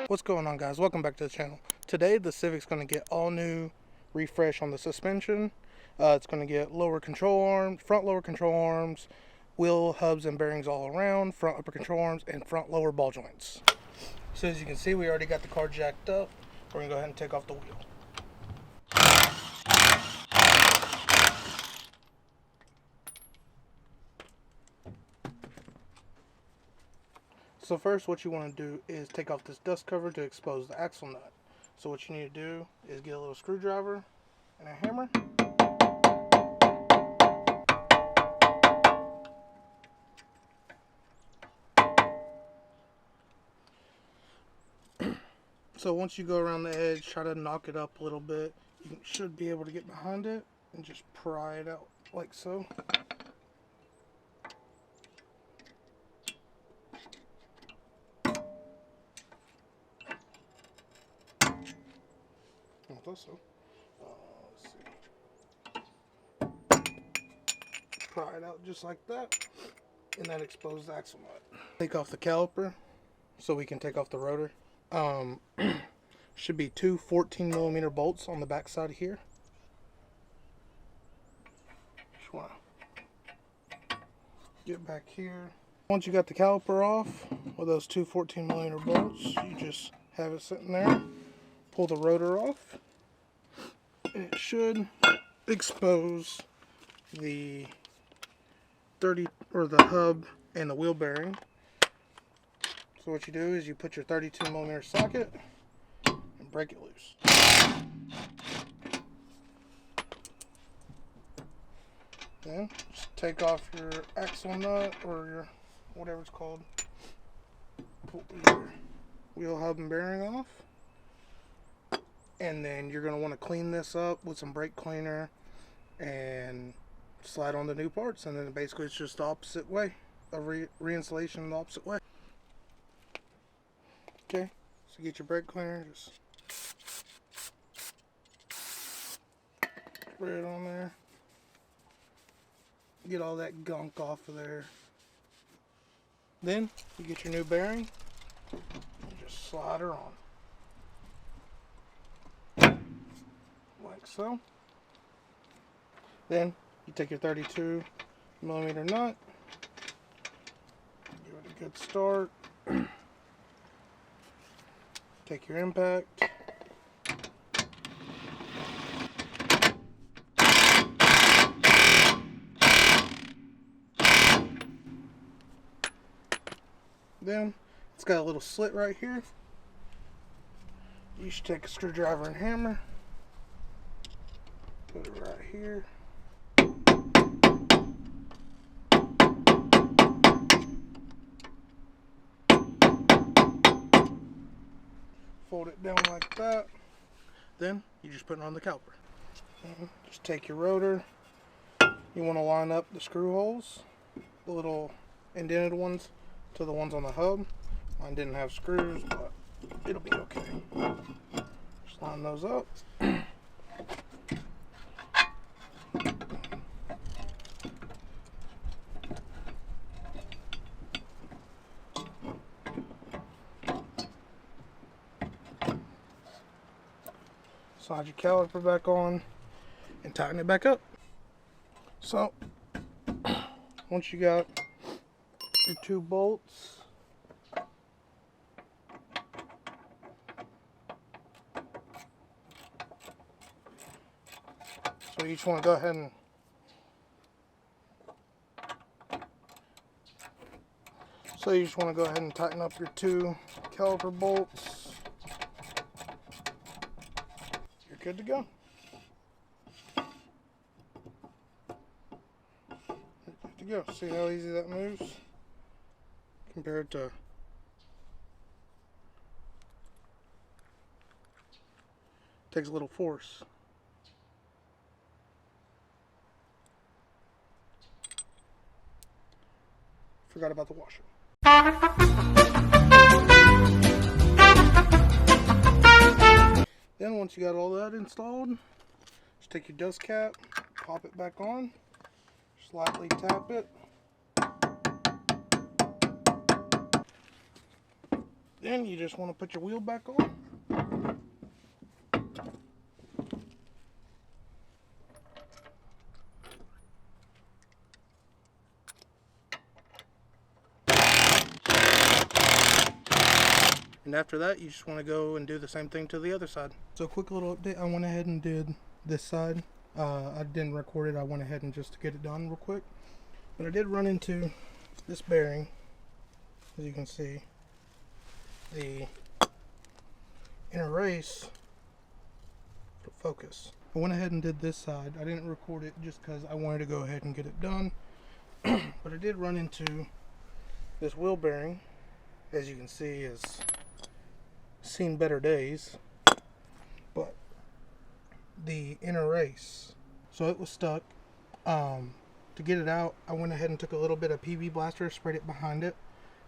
What's going on, guys? Welcome back to the channel. Today the Civic's going to get all new refresh on the suspension. It's going to get lower control arms, front lower control arms, wheel hubs and bearings all around, front upper control arms, and front lower ball joints. So as you can see, we already got the car jacked up. We're going to go ahead and take off the wheel. So first, what you want to do is take off this dust cover to expose the axle nut. So what you need to do is get a little screwdriver and a hammer. So once you go around the edge, try to knock it up a little bit. You should be able to get behind it and just pry it out like so. Also, let's see. Pry it out just like that, and that exposes the axle nut. Take off the caliper so we can take off the rotor. Should be two 14mm bolts on the back side here. Just want to get back here. Once you got the caliper off with those two 14mm bolts, you just have it sitting there. Pull the rotor off. And it should expose the the hub and the wheel bearing. So what you do is you put your 32mm socket and break it loose. Then just take off your axle nut or your whatever it's called. Pull your wheel hub and bearing off. And then you're going to want to clean this up with some brake cleaner and slide on the new parts. And then basically it's just the opposite way, a reinstallation the opposite way. Okay, so get your brake cleaner, just spray it on there. Get all that gunk off of there. Then you get your new bearing and just slide her on. Like so. Then you take your 32mm nut, give it a good start, take your impact, then it's got a little slit right here. You should take a screwdriver and hammer, put it right here. Fold it down like that. Then you just put it on the caliper. Just take your rotor. You want to line up the screw holes, the little indented ones, to the ones on the hub. Mine didn't have screws, but it'll be okay. Just line those up. Slide your caliper back on and tighten it back up. So once you got your two bolts, so you just want to go ahead and tighten up your two caliper bolts. You're good to go. Good to go. See how easy that moves compared to takes a little force. Forgot about the washer. Then once you got all that installed, just take your dust cap, pop it back on, slightly tap it, Then you just want to put your wheel back on. And after that, you just want to go and do the same thing to the other side. So quick little update, I went ahead and did this side. I didn't record it, I went ahead and just to get it done real quick. But I did run into this bearing. As you can see, the inner race, focus. I went ahead and did this side. I didn't record it just because I wanted to go ahead and get it done. But I did run into this wheel bearing. As you can see, is seen better days, but the inner race, so it was stuck. To get it out, I went ahead and took a little bit of PV blaster, sprayed it behind it,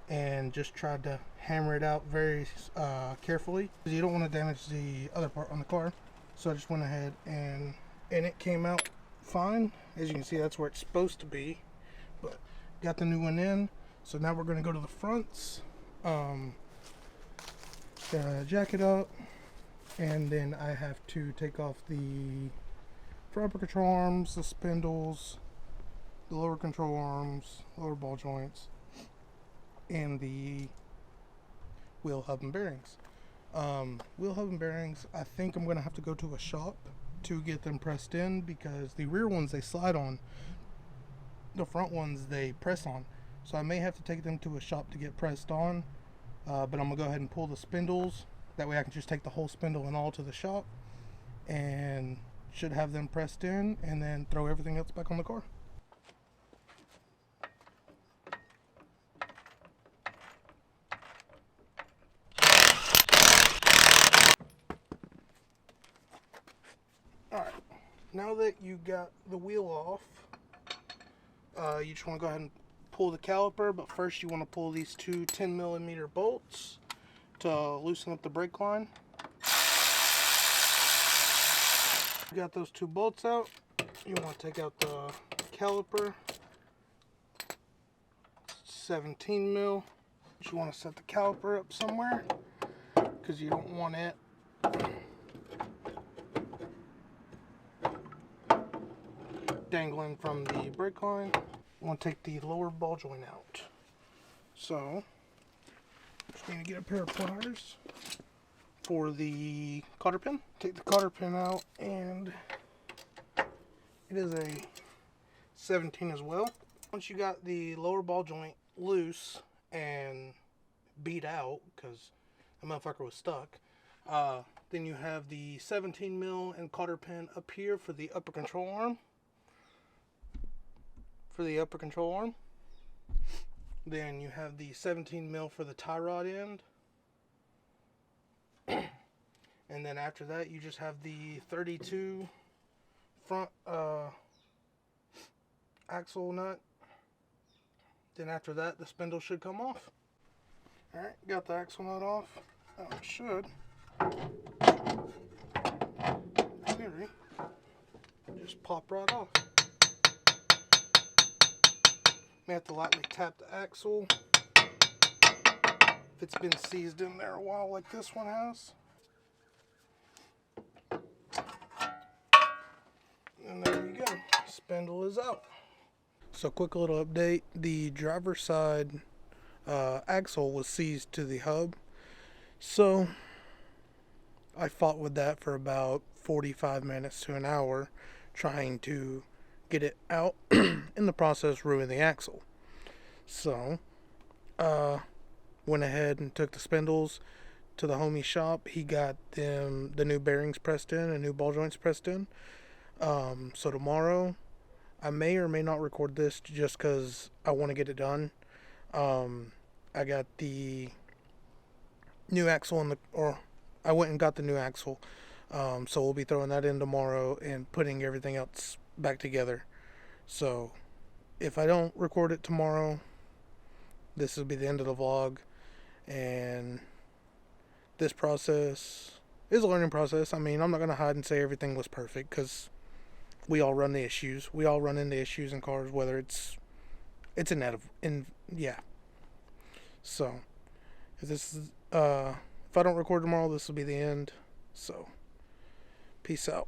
and just tried to hammer it out very carefully, because you don't want to damage the other part on the car. So I just went ahead and it came out fine. As you can see, that's where it's supposed to be, but got the new one in. So now we're going to go to the fronts. Jack it up, and then I have to take off the front upper control arms, the spindles, the lower control arms, lower ball joints, and the wheel hub and bearings. Wheel hub and bearings, I think I'm going to have to go to a shop to get them pressed in, because the rear ones they slide on, the front ones they press on. So I may have to take them to a shop to get pressed on. But I'm going to go ahead and pull the spindles. That way I can just take the whole spindle and all to the shop. And should have them pressed in, and then throw everything else back on the car. Alright, now that you got the wheel off, you just want to go ahead and pull the caliper, but first you want to pull these two 10mm bolts to loosen up the brake line. You got those two bolts out. You want to take out the caliper, 17mm. You want to set the caliper up somewhere, because you don't want it dangling from the brake line. I want to take the lower ball joint out. So, just need to get a pair of pliers for the cotter pin. Take the cotter pin out, and it is a 17 as well. Once you got the lower ball joint loose and beat out, because the motherfucker was stuck, then you have the 17mm and cotter pin up here for the upper control arm. Then you have the 17mm for the tie rod end. And then after that, you just have the 32 front axle nut. Then after that, the spindle should come off. Alright, got the axle nut off. It should, in theory, just pop right off. May have to lightly tap the axle if it's been seized in there a while like this one has. And there you go, spindle is out. So quick little update, the driver's side axle was seized to the hub. So I fought with that for about 45 minutes to an hour trying to get it out. In the process, ruined the axle. So went ahead and took the spindles to the homie shop. He got them the new bearings pressed in and new ball joints pressed in. So tomorrow I may or may not record this just because I want to get it done. I got the new axle I went and got the new axle. So we'll be throwing that in tomorrow and putting everything else back together. So if I don't record it tomorrow, this will be the end of the vlog. And this process is a learning process. I mean, I'm not going to hide and say everything was perfect, because we all run the issues. We all run into issues in cars, whether it's inevitable. Yeah. So If I don't record tomorrow, this will be the end. So, peace out.